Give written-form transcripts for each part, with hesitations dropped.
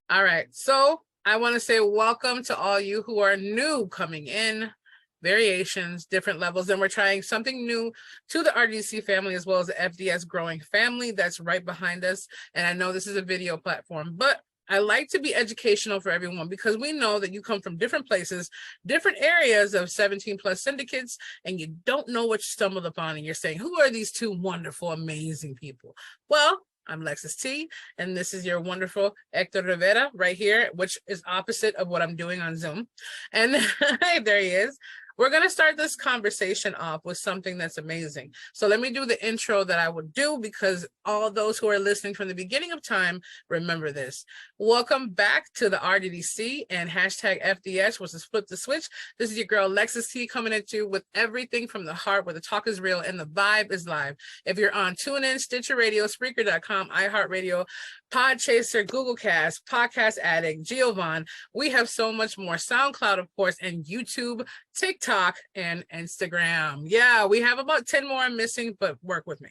All right. So I want to say welcome to all you who are new coming in, variations, different levels. And we're trying something new to the RDC family as well as the FDS growing family that's right behind us. And I know this is a video platform, but I like to be educational for everyone because we know that you come from different places, different areas of 17 plus syndicates, and you don't know what you stumbled upon. And you're saying, who are these two wonderful, amazing people? Well, I'm Lexus T, and this is your wonderful Hector Rivera right here, which is opposite of what I'm doing on Zoom. And there he is. We're going to start this conversation off with something that's amazing. So let me do the intro that I would do because all those who are listening from the beginning of time remember this. Welcome back to the RDDC and hashtag FDS, which is Flip the Switch. This is your girl Lexus T coming at you with everything from the heart where the talk is real and the vibe is live. If you're on TuneIn, Stitcher Radio, Spreaker.com, iHeartRadio, Podchaser, Google Cast, Podcast Addict, Giovanni, we have so much more. SoundCloud, of course, and YouTube, TikTok, and Instagram. Yeah, we have about 10 more I'm missing, but work with me.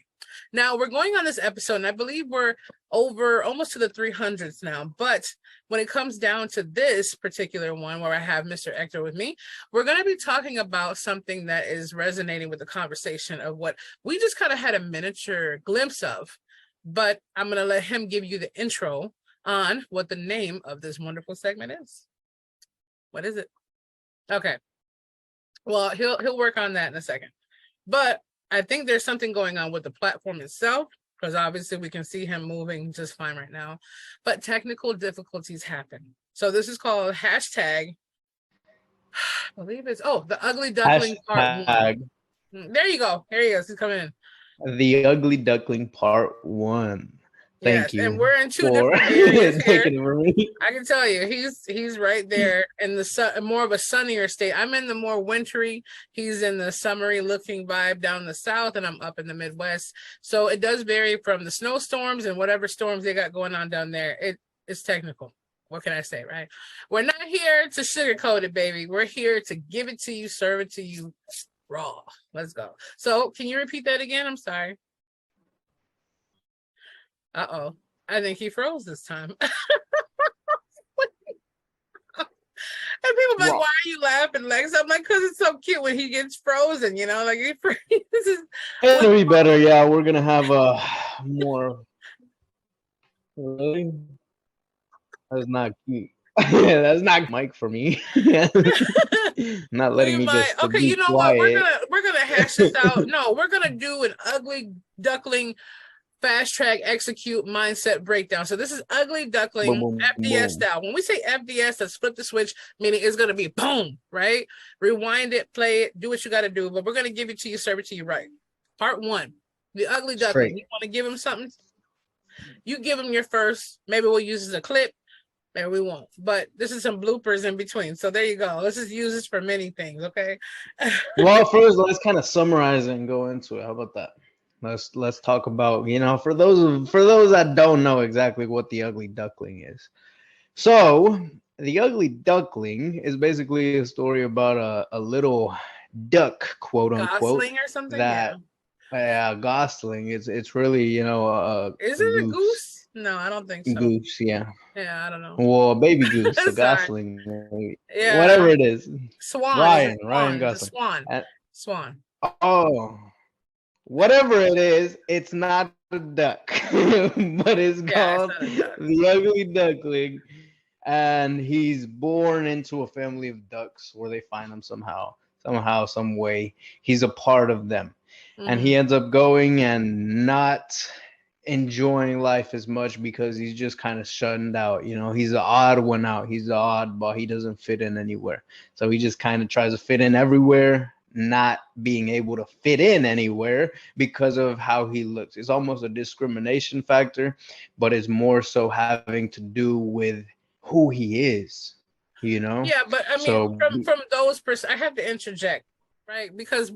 Now, we're going on this episode, and I believe we're over almost to the 300s now. But when it comes down to this particular one where I have Mr. Hector with me, we're going to be talking about something that is resonating with the conversation of what we just kind of had a miniature glimpse of. But I'm going to let him give you the intro on what the name of this wonderful segment is. What is it? Okay. Well, he'll work on that in a second. But I think there's something going on with the platform itself, because obviously we can see him moving just fine right now. But technical difficulties happen. So this is called hashtag, I believe it's, the Ugly Duckling Part 1. There you go. Here he is. He's coming in. The Ugly Duckling Part 1. Thank you. And we're in two different areas here. I can tell you, he's right there in the sun, more of a sunnier state. I'm in the more wintry. He's in the summery looking vibe down the south, and I'm up in the Midwest. So it does vary from the snowstorms and whatever storms they got going on down there. It's technical. What can I say, right? We're not here to sugarcoat it, baby. We're here to give it to you, serve it to you raw. Let's go. So can you repeat that again? I'm sorry. Uh-oh. I think he froze this time. And people are like, why are you laughing, Lex? I'm like, because it's so cute when he gets frozen, you know, like this is it'll be better. Yeah, we're gonna have a more. Really? That's not cute. Yeah, that's not Mike for me. Not letting me just okay, you know quiet. What? We're gonna hash this out. No, we're gonna do an Ugly Duckling fast track execute mindset breakdown. So this is Ugly Duckling boom, FDS style. When we say FDS, that's flip the switch, meaning it's going to be boom, right? Rewind it, play it, do what you got to do. But we're going to give it to you, serve it to you right. Part 1, the Ugly Duckling. You want to give him something? You give him your first. Maybe we'll use as a clip. Maybe we won't. But this is some bloopers in between. So there you go. Let's just use this for many things, okay? Well, first, let's kind of summarize it and go into it. How about that? Let's talk about, for those that don't know exactly what the Ugly Duckling is. So the Ugly Duckling is basically a story about a little duck, quote unquote, gosling or something. Gosling. It's really is it a goose? No, I don't think so. Goose, yeah. Yeah, I don't know. Well, baby goose, a gosling, yeah, whatever it is. Swan. Ryan Gosling. Swan. Oh. Whatever it is, it's not a duck, but it's called the Ugly Duckling, and he's born into a family of ducks where they find him somehow, some way. He's a part of them, and he ends up going and not enjoying life as much because he's just kind of shunned out. He's the odd one out. He's the oddball. He doesn't fit in anywhere, so he just kind of tries to fit in everywhere, not being able to fit in anywhere because of how he looks. It's almost a discrimination factor, but it's more so having to do with who he is, Yeah, but I mean, from those I have to interject, right? Because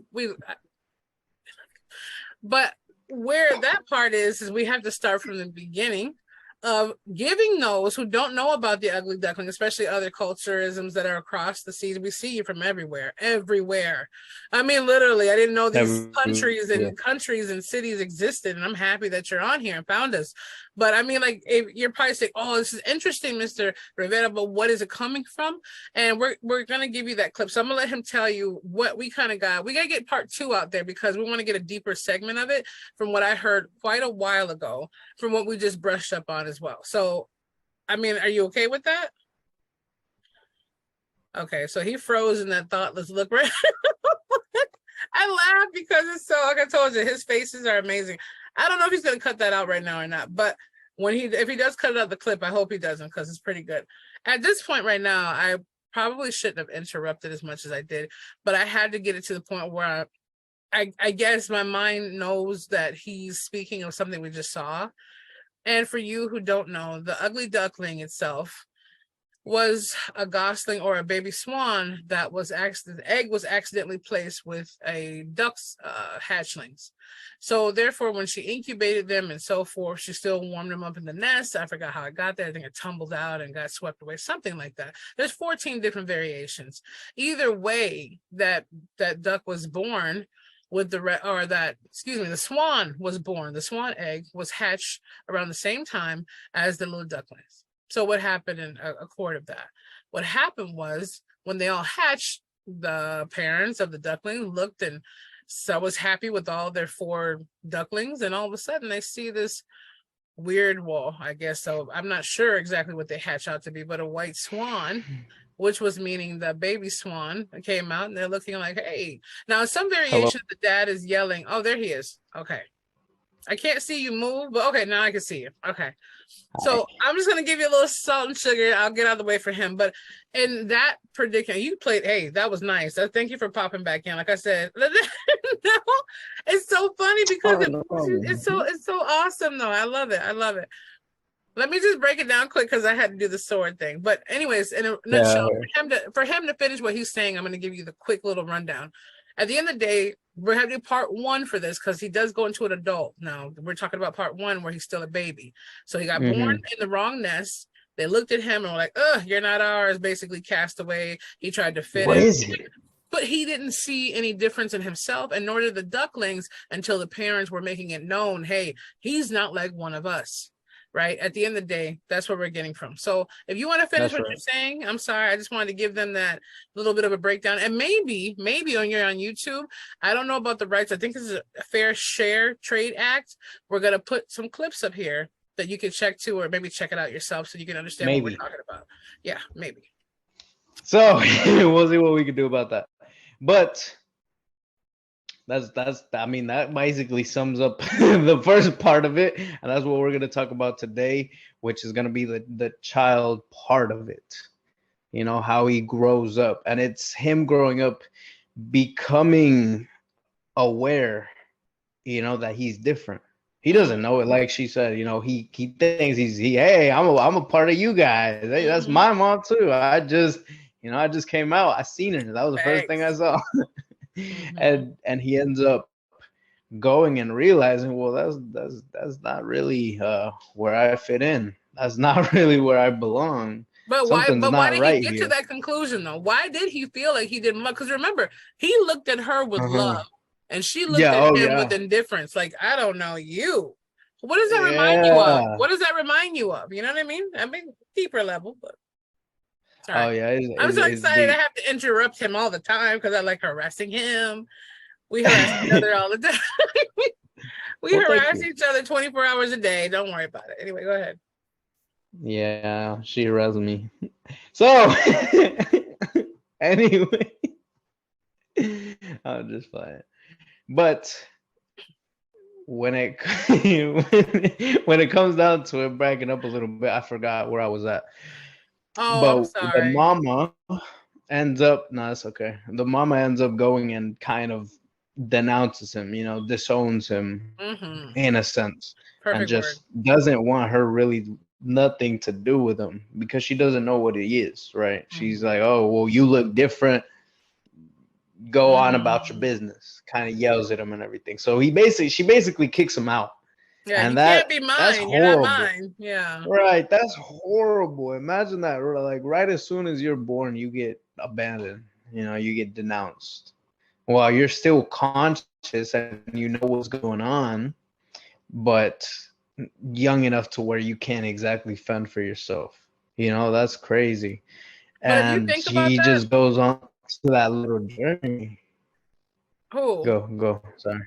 but where that part is we have to start from the beginning of giving those who don't know about the ugly duckling, especially other culturisms that are across the seas. We see you from everywhere, everywhere. I mean, literally, I didn't know these countries and cities existed, and I'm happy that you're on here and found us. But I mean, like, if you're probably saying, "Oh, this is interesting, Mr. Rivera," but what is it coming from? And we're gonna give you that clip. So I'm gonna let him tell you what we kind of got. We gotta get part 2 out there because we want to get a deeper segment of it from what I heard quite a while ago, from what we just brushed up on as well. So, I mean, are you okay with that? Okay, so he froze in that thoughtless look, right? I laugh because it's so, like I told you, his faces are amazing. I don't know if he's gonna cut that out right now or not, but if he does cut it out the clip, I hope he doesn't because it's pretty good. At this point right now, I probably shouldn't have interrupted as much as I did, but I had to get it to the point where I guess my mind knows that he's speaking of something we just saw. And for you who don't know, the ugly duckling itself was a gosling or a baby swan that was the egg was accidentally placed with a duck's hatchlings. So therefore, when she incubated them and so forth, she still warmed them up in the nest. I forgot how it got there. I think it tumbled out and got swept away, something like that. There's 14 different variations. Either way, that duck was born with the swan was born. The swan egg was hatched around the same time as the little ducklings. So what happened in accord of that? What happened was when they all hatched, the parents of the duckling looked and so was happy with all their 4 ducklings, and all of a sudden they see this weird, well, I guess so. I'm not sure exactly what they hatch out to be, but a white swan, which was meaning the baby swan came out, and they're looking like, hey. Now, in some variations, the dad is yelling, oh, there he is. Okay. I can't see you move, but okay, now I can see you. Okay. So I'm just going to give you a little salt and sugar. I'll get out of the way for him. But in that predicament, you played, hey, that was nice. Thank you for popping back in. Like I said, no, it's so funny because it's so awesome, though. I love it. I love it. Let me just break it down quick because I had to do the sword thing. But anyways, in a nutshell, for him to finish what he's saying, I'm going to give you the quick little rundown. At the end of the day, we're having part 1 for this because he does go into an adult. Now we're talking about part 1 where he's still a baby. So he got born in the wrong nest. They looked at him and were like, "Ugh, you're not ours." Basically, cast away. He tried to fit in, but he didn't see any difference in himself, and nor did the ducklings until the parents were making it known, "Hey, he's not like one of us." Right? At the end of the day, that's where we're getting from. So if you want to finish what you're saying, I'm sorry. I just wanted to give them that little bit of a breakdown. And maybe when you're on YouTube, I don't know about the rights. I think this is a Fair Share Trade Act. We're going to put some clips up here that you can check to, or maybe check it out yourself so you can understand what we're talking about. Yeah, maybe. So we'll see what we can do about that. But I mean, that basically sums up the first part of it, and that's what we're going to talk about today, which is going to be the child part of it. You know, how he grows up, and it's him growing up, becoming aware, you know, that he's different. He doesn't know it, like she said. You know, he thinks hey, I'm a part of you guys. Hey, that's my mom too. I just came out. I seen her. That was the first thing I saw. And he ends up going and realizing, well, that's not really where I fit in. That's not really where I belong. But why did he get to that conclusion though? Why did he feel like he didn't love? Because remember, he looked at her with love, and she looked at him with indifference. Like, I don't know you. What does that remind you of? What does that remind you of? You know what I mean? I mean, deeper level, but sorry. I'm so excited. I have to interrupt him all the time because I like harassing him. We harass each other all the time. we harass each other 24 hours a day. Don't worry about it. Anyway, go ahead. Yeah, she harassed me. So anyway, I'm just playing. But when it comes down to it, backing up a little bit, I forgot where I was at. Oh, but I'm sorry. The mama ends up, no, it's okay. The mama ends up going and kind of denounces him, you know, disowns him in a sense. Perfect and just doesn't want her really nothing to do with him because she doesn't know what he is, right? She's like, oh, well, you look different. Go on about your business. Kind of yells at him and everything. So she basically kicks him out. Yeah, And you can't be that's mine. You're not horrible. mine. Yeah. Right, that's horrible. Imagine that, like right as soon as you're born, you get abandoned. You get denounced. Well, you're still conscious and you know what's going on, but young enough to where you can't exactly fend for yourself. That's crazy. But if you And think about he that, just goes on to that little journey. who? Go. Sorry.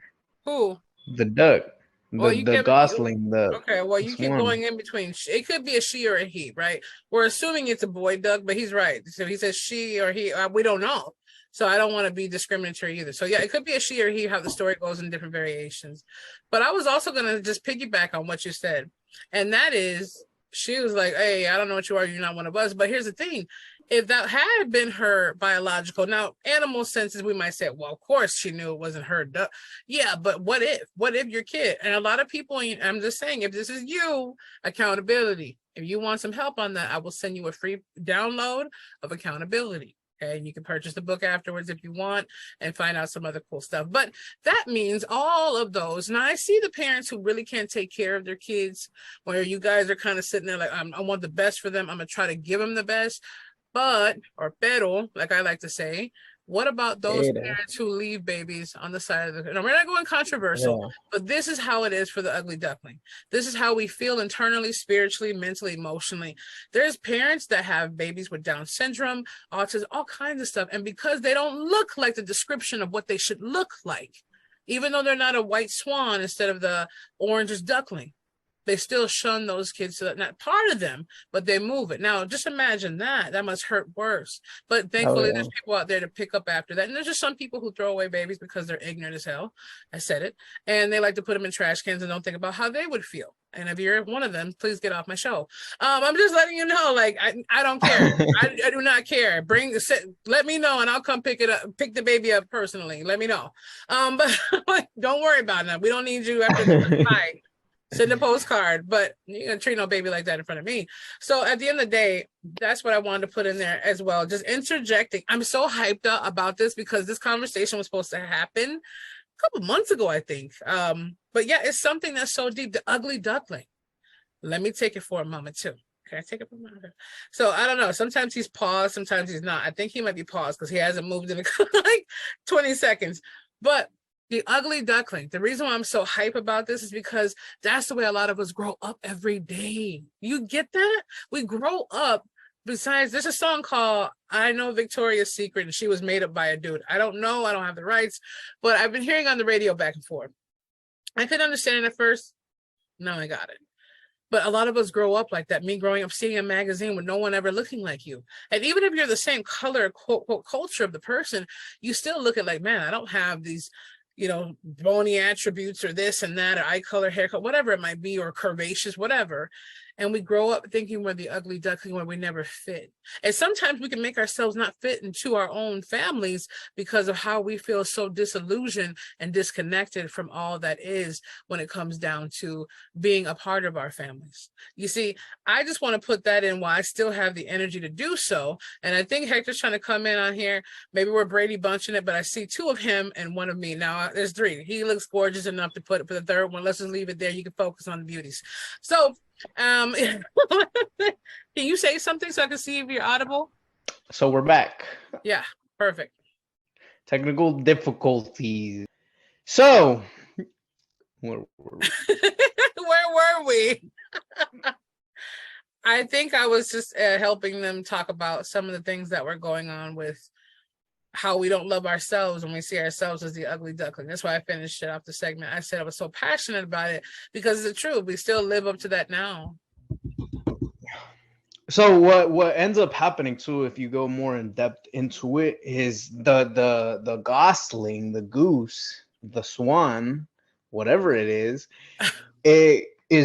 Who? The duck, Well, the Gosling, okay. Well, the you keep swan. going in between. It could be a she or a he, right? We're assuming it's a boy duck, but he's right. So he says she or he. We don't know. So I don't want to be discriminatory either. So yeah, it could be a she or he. How the story goes in different variations. But I was also gonna just piggyback on what you said, and that is, she was like, "Hey, I don't know what you are. You're not one of us." But here's the thing: if that had been her biological, now animal senses, we might say, well, of course she knew it wasn't her duck. Yeah, but what if? What if your kid? And a lot of people, I'm just saying, if this is you, accountability. If you want some help on that, I will send you a free download of accountability. Okay, and you can purchase the book afterwards if you want and find out some other cool stuff. But that means all of those. Now, I see the parents who really can't take care of their kids, where you guys are kind of sitting there like, I want the best for them. I'm going to try to give them the best. But, or pero, like I like to say, what about those parents who leave babies on the side of the, no, we're not going controversial, Yeah. but this is how it is for the ugly duckling. This is how we feel internally, spiritually, mentally, emotionally. There's parents that have babies with Down syndrome, autism, all kinds of stuff. And because they don't look like the description of what they should look like, even though they're not a white swan instead of the orange duckling, they still shun those kids, so that not part of them, but they move it. Now, just imagine that must hurt worse. But thankfully, there's people out there to pick up after that. And there's just some people who throw away babies because they're ignorant as hell. I said it. And they like to put them in trash cans and don't think about how they would feel. And if you're one of them, please get off my show. I'm just letting you know, like, I don't care. I do not care. Let me know and I'll come pick the baby up personally. Let me know. But don't worry about that. We don't need you after the fight. Send a postcard, but you're gonna treat no baby like that in front of me. So at the end of the day, that's what I wanted to put in there as well. Just interjecting. I'm so hyped up about this because this conversation was supposed to happen a couple months ago, I think. But yeah, it's something that's so deep. The ugly duckling. Let me take it for a moment too. Can I take it for a moment? So I don't know. Sometimes he's paused, sometimes he's not. I think he might be paused because he hasn't moved in like 20 seconds. But the ugly duckling. The reason why I'm so hype about this is because that's the way a lot of us grow up every day. You get that? We grow up. Besides, there's a song called I Know Victoria's Secret, and she was made up by a dude. I don't know. I don't have the rights, but I've been hearing on the radio back and forth. I couldn't understand it at first. Now I got it. But a lot of us grow up like that. Me growing up, seeing a magazine with no one ever looking like you. And even if you're the same color, quote, quote, culture of the person, you still look at like, man, I don't have these bony attributes or this and that, or eye color, haircut, whatever it might be, or curvaceous, whatever. And we grow up thinking we're the ugly duckling where we never fit. And sometimes we can make ourselves not fit into our own families because of how we feel so disillusioned and disconnected from all that is when it comes down to being a part of our families. You see, I just want to put that in while I still have the energy to do so. And I think Hector's trying to come in on here. Maybe we're Brady bunching it, but I see two of him and one of me. Now there's three. He looks gorgeous enough to put it for the third one. Let's just leave it there. You can focus on the beauties. So can you say something so I can see if you're audible? So we're back. Yeah, perfect. Technical difficulties. So where were we? Where were we? I think I was just helping them talk about some of the things that were going on with how we don't love ourselves when we see ourselves as the ugly duckling. That's why I finished it off the segment. I said I was so passionate about it because it's true. We still live up to that now. So what ends up happening too, if you go more in depth into it, is the gosling, the goose, the swan, whatever it is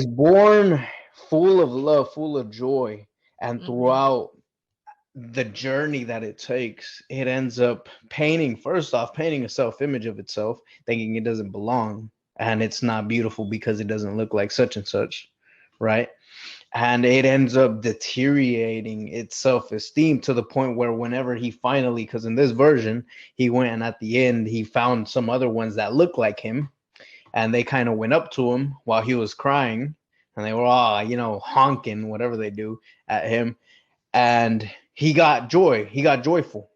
born full of love, full of joy, and throughout the journey that it takes, it ends up painting a self-image of itself, thinking it doesn't belong and it's not beautiful because it doesn't look like such and such, right? And it ends up deteriorating its self-esteem to the point where whenever he finally, because in this version, he went and at the end, he found some other ones that look like him. and they kind of went up to him while he was crying, and they were all, honking, whatever they do at him, and he got joyful.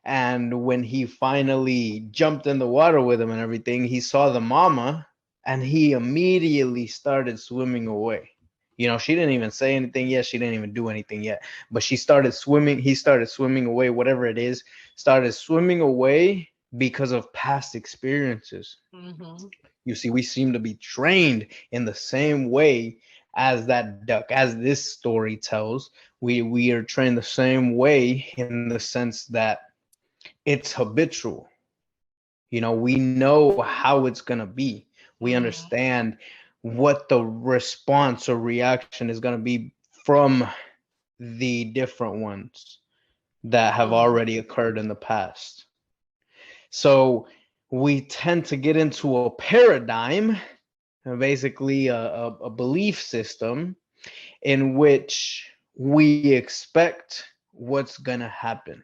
And when he finally jumped in the water with him and everything, he saw the mama, and he immediately started swimming away. She didn't even say anything yet. She didn't even do anything yet. But she started swimming. He started swimming away, whatever it is, started swimming away because of past experiences. Mm-hmm. You see, we seem to be trained in the same way as that duck, as this story tells. We are trained the same way in the sense that it's habitual. We know how it's going to be. We understand what the response or reaction is going to be from the different ones that have already occurred in the past. So we tend to get into a paradigm, basically a belief system, in which we expect what's going to happen.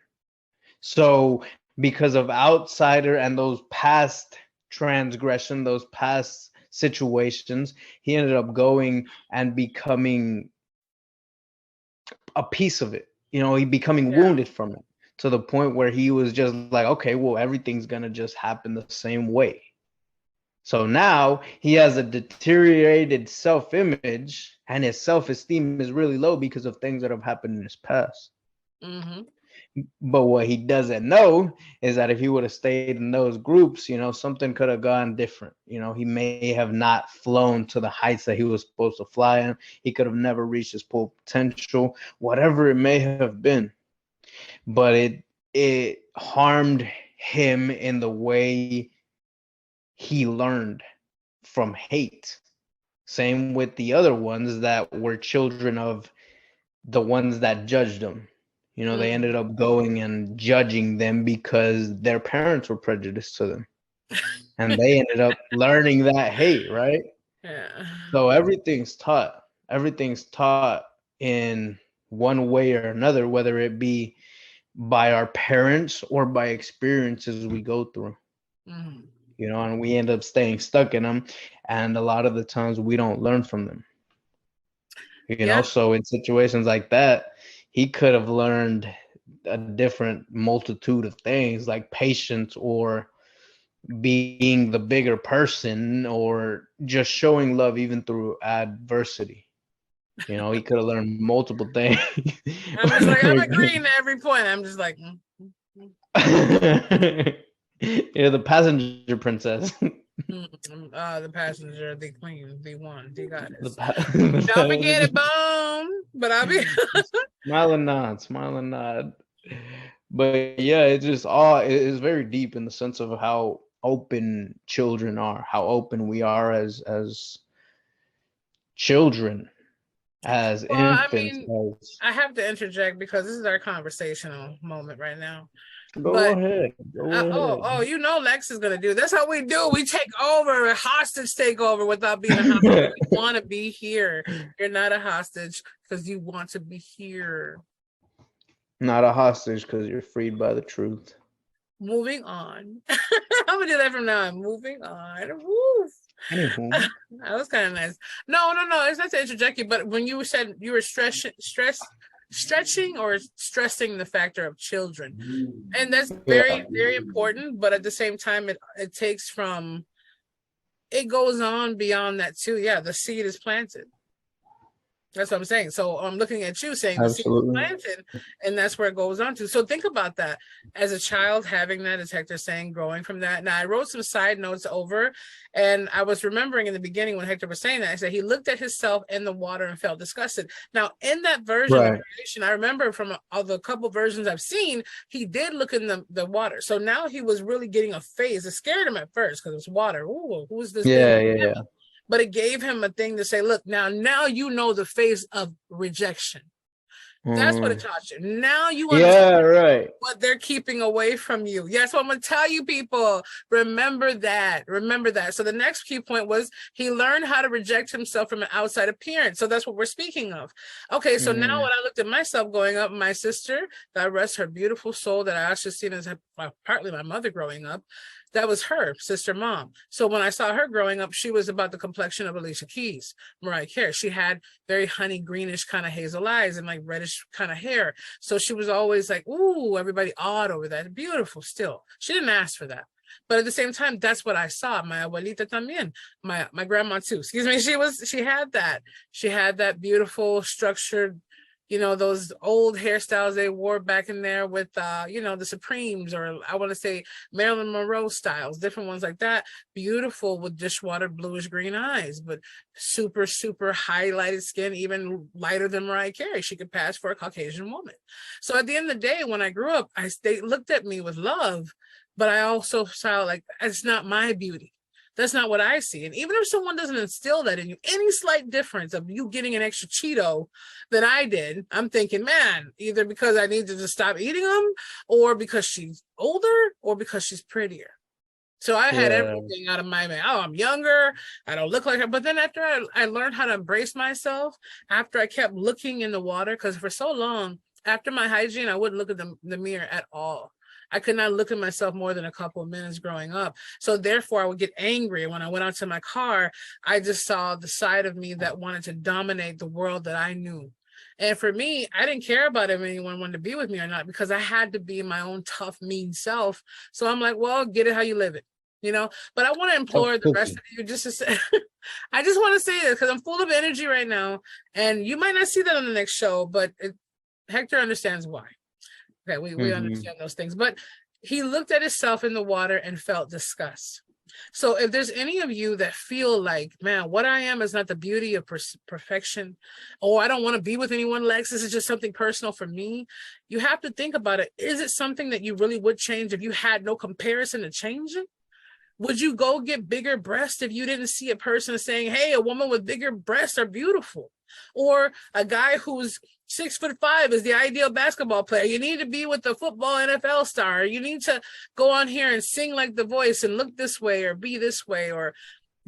So because of outsider and those past transgression, those past situations, he ended up going and becoming a piece of it. He becoming wounded from it, to the point where he was just like, okay, well, everything's gonna just happen the same way. So now he has a deteriorated self-image, and his self-esteem is really low because of things that have happened in his past. Mm-hmm. But what he doesn't know is that if he would have stayed in those groups, something could have gone different. He may have not flown to the heights that he was supposed to fly in. He could have never reached his full potential, whatever it may have been. But it harmed him in the way he learned from hate. Same with the other ones that were children of the ones that judged them. They ended up going and judging them because their parents were prejudiced to them. And they ended up learning that hate, right? Yeah. So everything's taught. Everything's taught in one way or another, whether it be by our parents or by experiences we go through. Mm-hmm. And we end up staying stuck in them. And a lot of the times we don't learn from them. So in situations like that, he could have learned a different multitude of things, like patience, or being the bigger person, or just showing love even through adversity. He could have learned multiple things. I'm just like, I'm agreeing to every point. I'm just like, You're the passenger princess. The passenger, the queen, the one, the goddess. Don't forget it, Bone. But I'll be smile and nod. But yeah, it's very deep in the sense of how open children are, how open we are as children, as infants. I have to interject because this is our conversational moment right now. Go ahead. Lex is gonna do. That's how we do. We take over, a hostage takeover without being a hostage. You want to be here. You're not a hostage because you want to be here. Not a hostage because you're freed by the truth. Moving on. I'm gonna do that from now on. Moving on. Woof. That was kind of nice. No. It's not to interject you, but when you said you were stretching or stressing the factor of children, and that's very, very important. But at the same time, it takes from. It goes on beyond that too. Yeah, the seed is planted. That's what I'm saying. So I'm looking at you saying the seed is planted, and that's where it goes on to. So think about that as a child, having that, as Hector saying, growing from that. Now I wrote some side notes over, and I was remembering in the beginning when Hector was saying that, I said he looked at himself in the water and felt disgusted. Now in that version of creation, I remember from the couple versions I've seen, he did look in the water. So now he was really getting a phase. It scared him at first because it's water. Ooh, who's this? Yeah. But it gave him a thing to say, look, now you know the phase of rejection. That's what it taught you. Now you understand Yeah, right. what they're keeping away from you. Yes, what I'm going to tell you, people. Remember that. Remember that. So the next key point was he learned how to reject himself from an outside appearance. So that's what we're speaking of. Okay, so now when I looked at myself growing up, my sister, God rest her beautiful soul, that I actually seen as partly my mother growing up, that was her sister mom. So when I saw her growing up, she was about the complexion of Alicia Keys, Mariah Carey. She had very honey greenish kind of hazel eyes and like reddish kind of hair. So she was always like, ooh, everybody awed over that. Beautiful still. She didn't ask for that. But at the same time, that's what I saw. My abuelita también, my grandma too. Excuse me. She had that. She had that beautiful structured, those old hairstyles they wore back in there with the Supremes, or I want to say Marilyn Monroe styles, different ones like that. Beautiful with dishwater bluish green eyes, but super, super highlighted skin, even lighter than Mariah Carey. She could pass for a Caucasian woman. So at the end of the day, when I grew up, they looked at me with love, but I also saw like, it's not my beauty. That's not what I see. And even if someone doesn't instill that in you, any slight difference of you getting an extra Cheeto than I did, I'm thinking, man, either because I need to just stop eating them, or because she's older, or because she's prettier. So I had everything out of my mind. Oh, I'm younger. I don't look like her. But then after I learned how to embrace myself, after I kept looking in the water, because for so long, after my hygiene, I wouldn't look at the mirror at all. I could not look at myself more than a couple of minutes growing up. So therefore, I would get angry. When I went out to my car, I just saw the side of me that wanted to dominate the world that I knew. And for me, I didn't care about if anyone wanted to be with me or not, because I had to be my own tough, mean self. So I'm like, well, get it how you live it. But I want to implore the rest of you just to say, I just want to say this because I'm full of energy right now. And you might not see that on the next show, but Hector understands why. Okay, we understand those things. But he looked at himself in the water and felt disgust. So if there's any of you that feel like, man, what I am is not the beauty of perfection, or I don't want to be with anyone, Lex, this is just something personal for me, you have to think about it. Is it something that you really would change if you had no comparison to change it? Would you go get bigger breasts if you didn't see a person saying, hey, a woman with bigger breasts are beautiful? Or a guy who's 6'5" is the ideal basketball player. You need to be with the football NFL star. You need to go on here and sing like The Voice and look this way or be this way. Or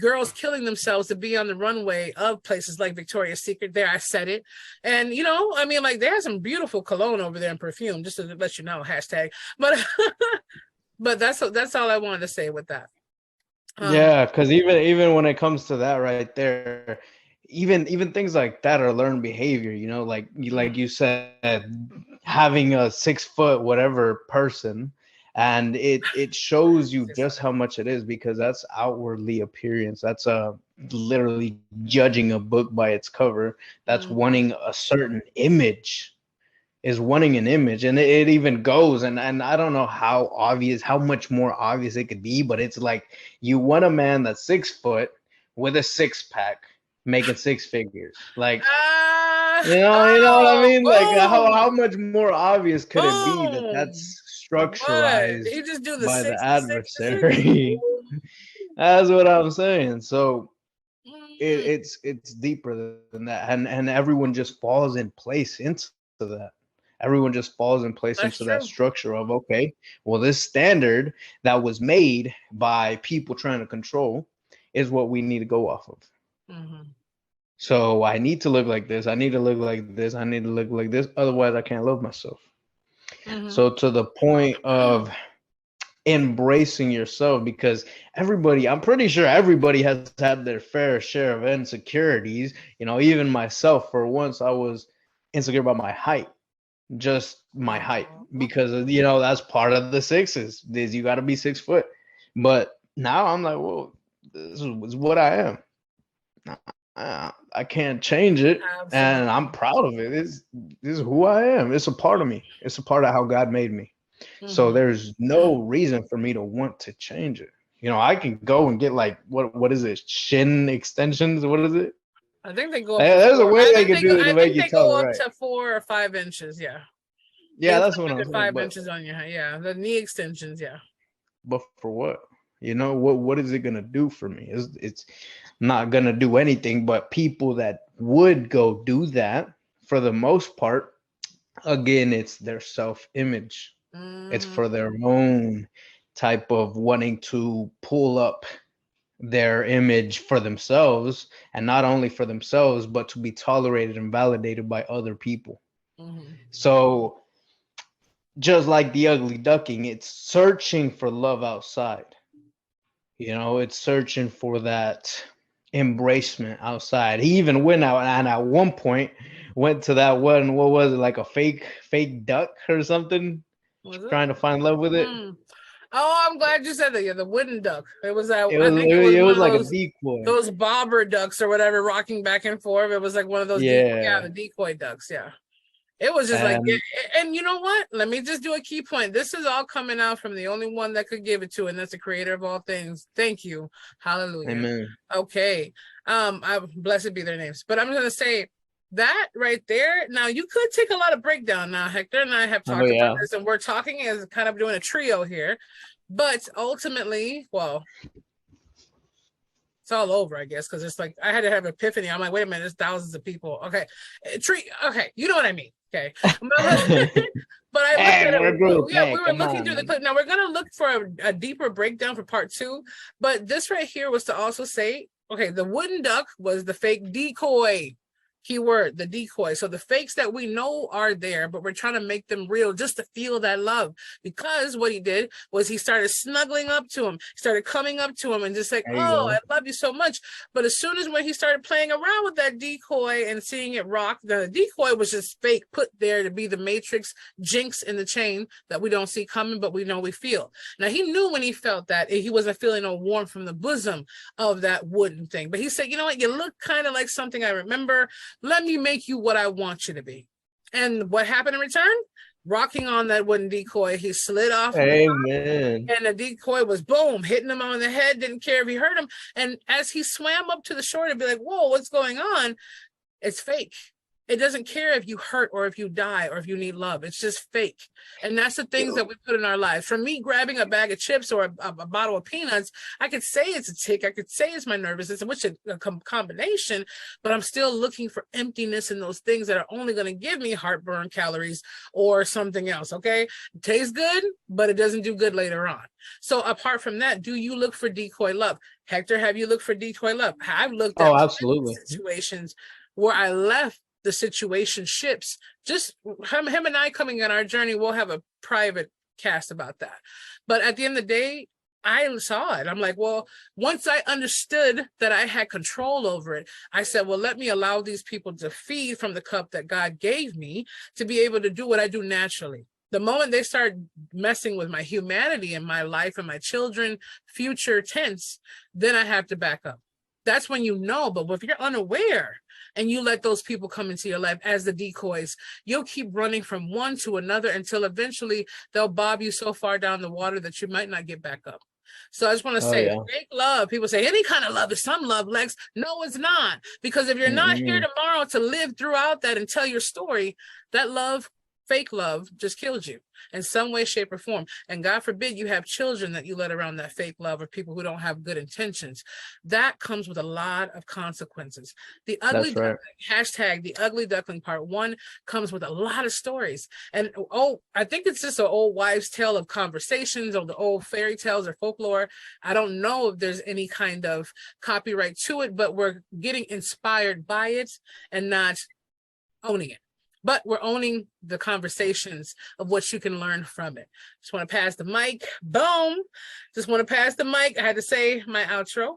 girls killing themselves to be on the runway of places like Victoria's Secret. There, I said it. And, like they have some beautiful cologne over there and perfume, just to let you know, hashtag. But but that's all I wanted to say with that. Yeah, because even when it comes to that right there, even things like that are learned behavior. Like you said, having a 6 foot whatever person, and it shows you just how much it is, because that's outwardly appearance. That's literally judging a book by its cover. That's wanting a certain image. Is wanting an image, and it even goes, and I don't know how much more obvious it could be, but it's like you want a man that's 6 foot with a 6-pack making 6 figures. Like, you know what I mean? Like, how much more obvious could it be that that's structuralized you just do the by the 6 adversary? That's what I'm saying. So it's deeper than that, and everyone just falls in place into that. Everyone just falls in place into that structure of, okay, well, this standard that was made by people trying to control is what we need to go off of. So I need to look like this. I need to look like this. I need to look like this. Otherwise, I can't love myself. So to the point of embracing yourself, because I'm pretty sure everybody has had their fair share of insecurities. Even myself, for once, I was insecure about my height. Just my height, because that's part of the sixes, is you got to be 6 foot. But now I'm like, well, this is what I am. I can't change it. Absolutely. And I'm proud of it. This is who I am. It's a part of me. It's a part of how God made me. So there's no reason for me to want to change it. I can go and get like what is it, shin extensions? What is it? I think they go up there's a way they can do it to make you taller, right? To 4 or 5 inches. Yeah, that's what I'm saying. 5 inches on your head. Yeah, the knee extensions. Yeah, but for what? What is it gonna do for me? It's not gonna do anything. But people that would go do that, for the most part, again, it's their self-image. It's Mm-hmm. for their own type of wanting to pull up their image for themselves, and not only for themselves, but to be tolerated and validated by other people. Mm-hmm. So just like the ugly ducking, it's searching for love outside. It's searching for that embracement outside. He even went out and at one point went to that one, what was it, like a fake duck or something, Was it? trying to find love with it. Mm. Oh, I'm glad you said that. Yeah, the wooden duck. It was that. It I was think it was it one was of like a decoy. those bobber ducks or whatever, rocking back and forth. It was like one of those decoy, yeah, Yeah. the decoy ducks. Yeah. It was just like, And and you know what? Let me just do a key point. This is all coming out from the only one that could give it to, and that's the creator of all things. Thank you. Hallelujah. amen. Okay. I blessed be their names. But I'm gonna say that right there. Now you could take a lot of breakdown. Now, Hector and I have Oh talked about yeah. this, and we're talking as kind of doing a trio here. But ultimately, well, it's all over, I guess, because it's like I had to have an epiphany. I'm like, wait a minute, there's thousands of people. Okay, okay, you know what I mean. Okay, but I looked Hey, at we're a it. group. Yeah, Hey, we were come looking on, through the man. clip. Now we're gonna look for a deeper breakdown for part 2. But this right here was to also say, okay, the wooden duck was the fake decoy. Keyword, the decoy. So the fakes that we know are there, but we're trying to make them real just to feel that love. Because what he did was he started snuggling up to him, started coming up to him and just like, There you oh, go. I love you so much. But as soon as when he started playing around with that decoy and seeing it rock, the decoy was just fake, put there to be the matrix jinx in the chain that we don't see coming, but we know we feel. Now he knew when he felt that he wasn't feeling no warmth from the bosom of that wooden thing. But he said, you know what, you look kind of like something I remember. Let me make you what I want you to be. And what happened in return? Rocking on that wooden decoy, he slid off of the Amen. top, and the decoy was boom, hitting him on the head, didn't care if he hurt him. And as he swam up to the shore to be like, whoa, what's going on? It's fake. It doesn't care if you hurt or if you die or if you need love. It's just fake. And that's the things that we put in our lives. For me, grabbing a bag of chips or a bottle of peanuts, I could say it's a tick. I could say it's my nervousness, which is a combination, but I'm still looking for emptiness in those things that are only going to give me heartburn, calories, or something else. Okay. It tastes good, but it doesn't do good later on. So apart from that, do you look for decoy love? Hector, have you looked for decoy love? I've looked at Oh, absolutely. situations where I left the situationships, just him and I coming on our journey. We'll have a private cast about that. But at the end of the day, I saw it. I'm like, well, once I understood that I had control over it, I said, well, let me allow these people to feed from the cup that God gave me to be able to do what I do naturally. The moment they start messing with my humanity and my life and my children, future tense, then I have to back up. That's when you know. But if you're unaware and you let those people come into your life as the decoys, you'll keep running from one to another until eventually they'll bob you so far down the water that you might not get back up. So I just want to Oh say, yeah. fake love. People say any kind of love is some love, Lex. No, it's not. Because if you're not here Mm-mm. tomorrow to live throughout that and tell your story, that love, fake love, just killed you in some way, shape, or form. And God forbid you have children that you let around that fake love or people who don't have good intentions. That comes with a lot of consequences. The ugly That's duckling, right. hashtag the ugly duckling part 1 comes with a lot of stories. And I think it's just an old wives' tale of conversations or the old fairy tales or folklore. I don't know if there's any kind of copyright to it, but we're getting inspired by it and not owning it. But we're owning the conversations of what you can learn from it. Just want to pass the mic. Boom. Just want to pass the mic. I had to say my outro.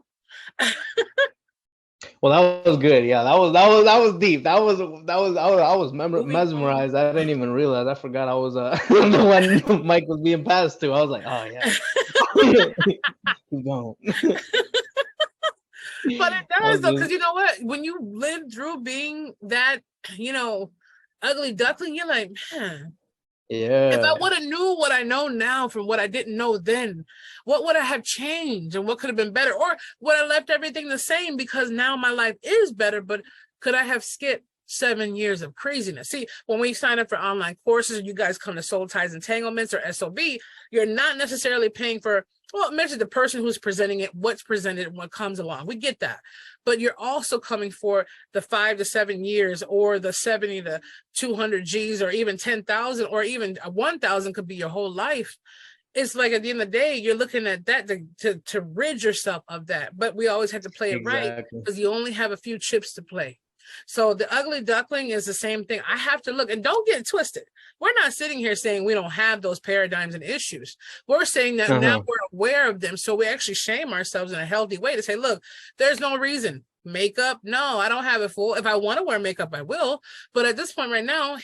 Well, that was good. Yeah, that was deep. I was Moving on. mesmerized. I didn't even realize. I forgot I was the one Mike was being passed to. I was like, oh yeah. Keep going. But it I does was though, because just, you know what? When you live through being that, ugly duckling, you're like, man, if I yeah. would have knew what I know now from what I didn't know then, what would I have changed and what could have been better? Or would I left everything the same because now my life is better, but could I have skipped 7 years of craziness? See, when we sign up for online courses, you guys come to Soul Ties Entanglements or SOB, you're not necessarily paying for Well, imagine the person who's presenting it, what's presented, and what comes along. We get that. But you're also coming for the 5 to 7 years, or the 70 to 200 G's, or even 10,000, or even 1,000 could be your whole life. It's like at the end of the day, you're looking at that to rid yourself of that. But we always have to play it right, Exactly. because you only have a few chips to play. So the ugly duckling is the same thing. I have to look, and don't get it twisted. We're not sitting here saying we don't have those paradigms and issues. We're saying that now we're aware of them. So we actually shame ourselves in a healthy way to say, look, there's no reason. Makeup, no, I don't have it full. If I want to wear makeup, I will. But at this point right now,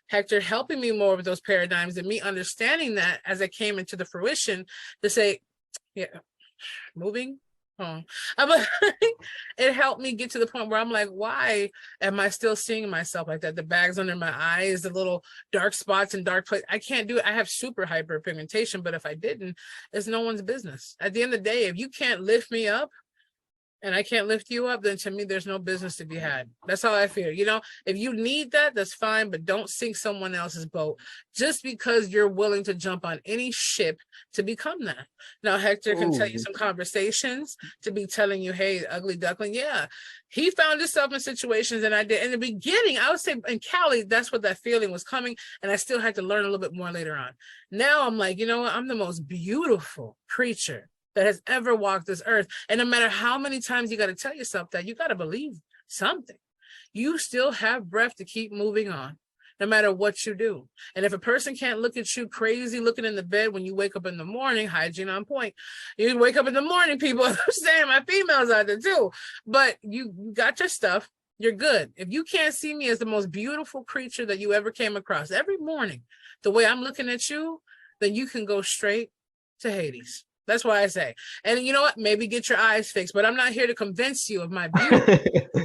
Hector, helping me more with those paradigms, and me understanding that as I came into the fruition to say, yeah, moving. Oh, it helped me get to the point where I'm like, why am I still seeing myself like that? The bags under my eyes, the little dark spots and dark places. I can't do it. I have super hyperpigmentation, but if I didn't, it's no one's business. At the end of the day, if you can't lift me up, and I can't lift you up, then to me, there's no business to be had. That's how I feel. You know, if you need that, that's fine, but don't sink someone else's boat just because you're willing to jump on any ship to become that. Now, Hector can tell you some conversations to be telling you, hey, ugly duckling, yeah, he found himself in situations, and I did. In the beginning, I would say in Cali, that's what that feeling was coming, and I still had to learn a little bit more later on. Now I'm like, you know what? I'm the most beautiful creature that has ever walked this earth. And no matter how many times you got to tell yourself that, you got to believe something. You still have breath to keep moving on, no matter what you do. And if a person can't look at you crazy looking in the bed when you wake up in the morning, hygiene on point. You wake up in the morning, people, I'm saying my females out there too, but you got your stuff. You're good. If you can't see me as the most beautiful creature that you ever came across every morning, the way I'm looking at you, then you can go straight to Hades. That's why I say. And you know what? Maybe get your eyes fixed, but I'm not here to convince you of my beauty.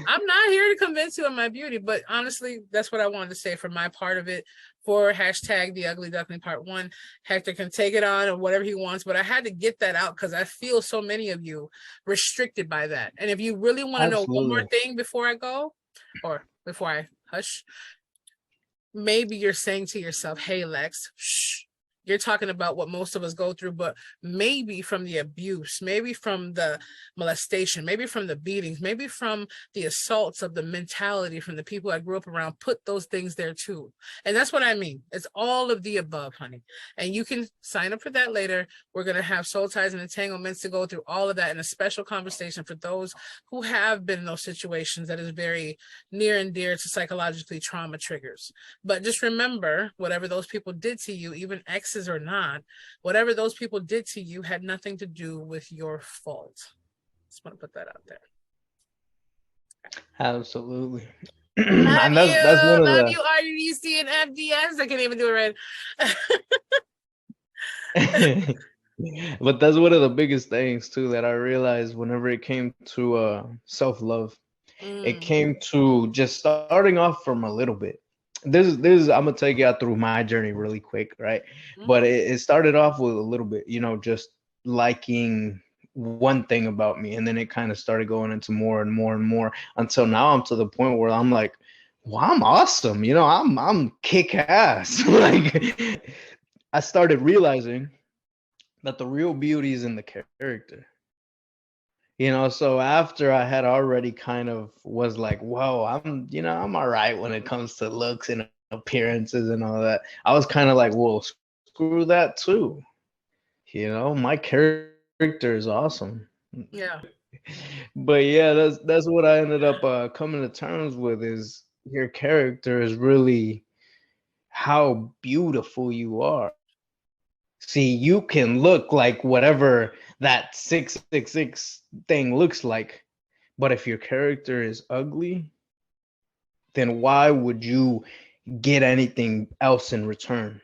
I'm not here to convince you of my beauty, but honestly, that's what I wanted to say for my part of it. For hashtag the ugly duckling part 1. Hector can take it on or whatever he wants, but I had to get that out because I feel so many of you restricted by that. And if you really want to know one more thing before I go, or before I hush, maybe you're saying to yourself, hey, Lex, shh. You're talking about what most of us go through, but maybe from the abuse, maybe from the molestation, maybe from the beatings, maybe from the assaults of the mentality from the people I grew up around, put those things there too. And that's what I mean. It's all of the above, honey. And you can sign up for that later. We're going to have soul ties and entanglements to go through all of that in a special conversation for those who have been in those situations that is very near and dear to psychologically trauma triggers. But just remember, whatever those people did to you, even exes or not, whatever those people did to you had nothing to do with your fault. Just want to put that out there. Absolutely. And that's one of love the you, RDC and FDS. I can't even do it right. But that's one of the biggest things too that I realized whenever it came to self-love. It came to just starting off from a little bit. This I'm gonna take you out through my journey really quick, right? But it started off with a little bit, you know, just liking one thing about me, and then it kind of started going into more and more and more until now I'm to the point where I'm like, well, I'm awesome, you know, I'm kick ass. Like I started realizing that the real beauty is in the character. You know, so after I had already kind of was like, whoa, I'm all right when it comes to looks and appearances and all that. I was kind of like, well, screw that too. You know, my character is awesome. Yeah. But yeah, that's what I ended up coming to terms with is your character is really how beautiful you are. See, you can look like whatever that 666 thing looks like, but if your character is ugly, then why would you get anything else in return?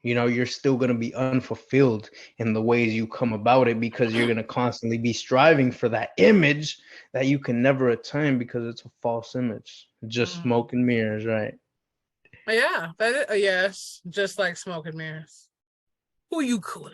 You know, you're still going to be unfulfilled in the ways you come about it because you're going to constantly be striving for that image that you can never attain because it's a false image. Just smoke and mirrors, right? Yeah, that is, yes, just like smoke and mirrors. Who you calling?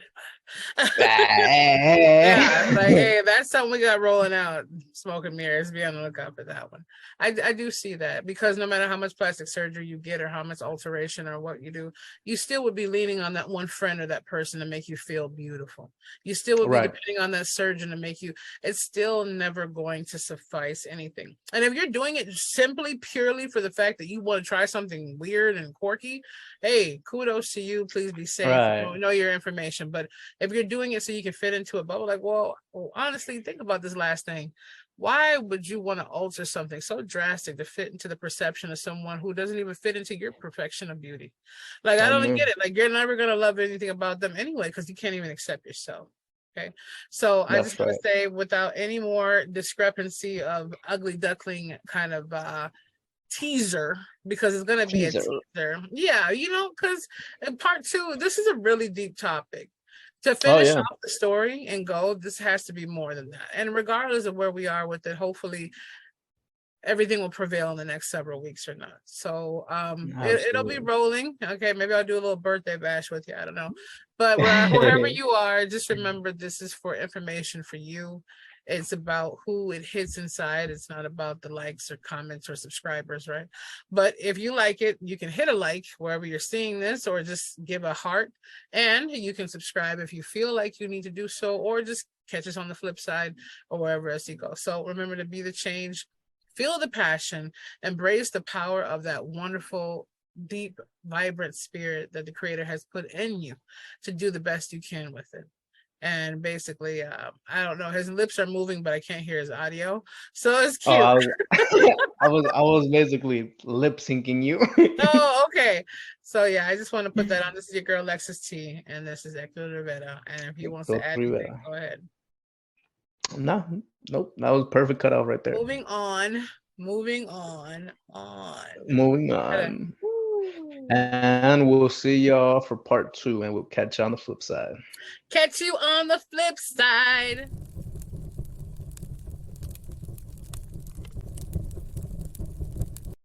Yeah, like, hey, that's something we got rolling out. Smoke and mirrors. Be on the lookout for that one. I do see that because no matter how much plastic surgery you get or how much alteration or what you do, you still would be leaning on that one friend or that person to make you feel beautiful. You still would be Right. depending on that surgeon to make you. It's still never going to suffice anything. And if you're doing it simply purely for the fact that you want to try something weird and quirky, hey, kudos to you. Please be safe. Right. Know your information. But if you're doing it so you can fit into a bubble, like, well, honestly, think about this last thing. Why would you want to alter something so drastic to fit into the perception of someone who doesn't even fit into your perfection of beauty? Like, I I don't know. get it. Like, you're never going to love anything about them anyway because you can't even accept yourself. Okay. So I just That's want right. to say, without any more discrepancy of ugly duckling kind of teaser, because it's going to be a Teaser. teaser. Yeah, because in part two, this is a really deep topic. To Oh finish yeah. off the story and go, this has to be more than that. And regardless of where we are with it, hopefully everything will prevail in the next several weeks or not. So it'll be Absolutely. rolling. Okay, maybe I'll do a little birthday bash with you. I don't know. But wherever you are, just remember this is for information for you. It's about who it hits inside. It's not about the likes or comments or subscribers, right? But if you like it, you can hit a like wherever you're seeing this, or just give a heart. And you can subscribe if you feel like you need to do so, or just catch us on the flip side or wherever else you go. So remember to be the change. Feel the passion, embrace the power of that wonderful, deep, vibrant spirit that the creator has put in you to do the best you can with it. And basically, I don't know, his lips are moving, but I can't hear his audio. So it's Oh, cute. I was basically lip syncing you. Oh, okay. So yeah, I just want to put that on. This is your girl Lexus T, and this is Hector Rivera. And if he wants to Go add through anything, that. go ahead. No, nope. That was perfect cutoff right there. Moving on, moving on. Moving Gotta- on. Woo. And we'll see y'all for part two, and we'll catch you on the flip side. Catch you on the flip side.